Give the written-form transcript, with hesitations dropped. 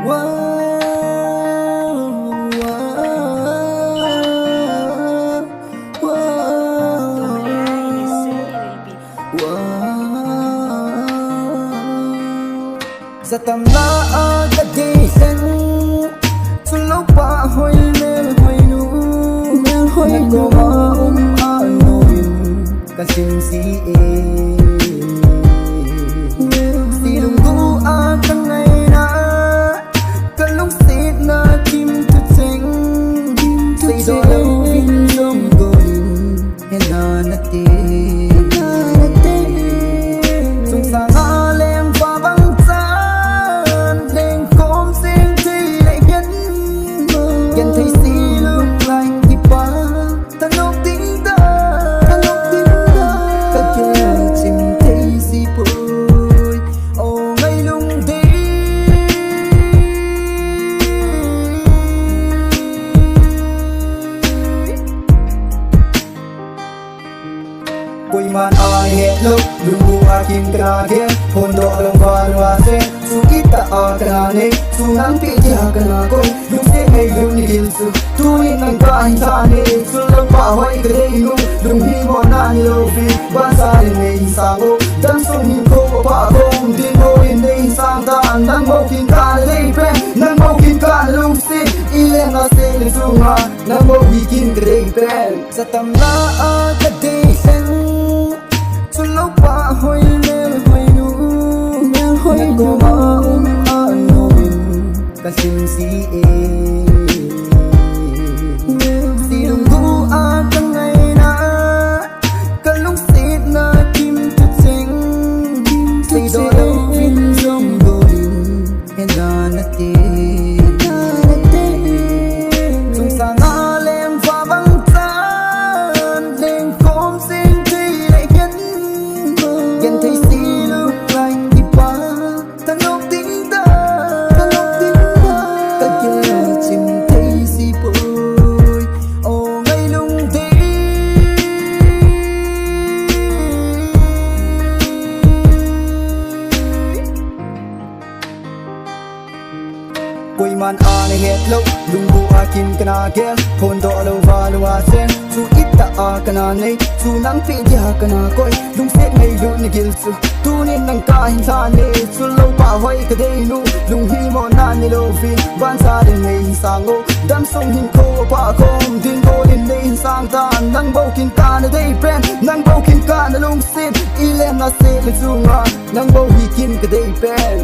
Sa tamla ka di sen Sulaw pa hoy mel hoy nu Mel hoy nu anuin Kasim si Silong dua ka ngay na Kalong sit na kim tu cheng Say do lâu vinh lông golin Hena na ti Sung sa nga lem pa bang thấy si lúc lạnh thì qua ta nốc tính ta các kia chim thấy si bôi ô ngay lung đi quay man ai hết lúc đừng akin kena dia pondok lomba luase su kita kena ne su nanti dia kena koi lu se mai lu ni gilsu tu ni nang ka insane su lomba hoi gre nu lung hi mo na ni lo fi basa ne sango dan so ni ko pa ko din mo ni sang ta nang mo kin ka le pe nang mo kin ka lu se ile na se le su ma nang mo kin gre pe sa tamla ka de sen Sulaw pa hoy mel hoy nu Mel hoy nu anuin Kasim si Silong dua ka ngay na Kalong sit na kim tu cheng Say do lâu vinh lông golin Hena na ti Sung sa nga lem fa bang tan Leng khom xin thi lại gắn Ghen thấy si lúc lạnh thì qua ta nốc tính ta các kia chim thấy si bôi ô ngay lung đi quay man ai hết lúc lung bu akin kena gel pondok lo valua sen su ita kena nei su nang pi dia kena koi lung set ngay lu ni gilsu tu ni nang ka insane su lo pa hoi ka dei nu lung hi mo na ni lo fi ban sa de nei sango dan song hin ko pa kom din go din nei sang ta nang bo kin ka na dei pen nang bo kin ka na lung set ile na se le su nga nang bo hi kin ka dei pen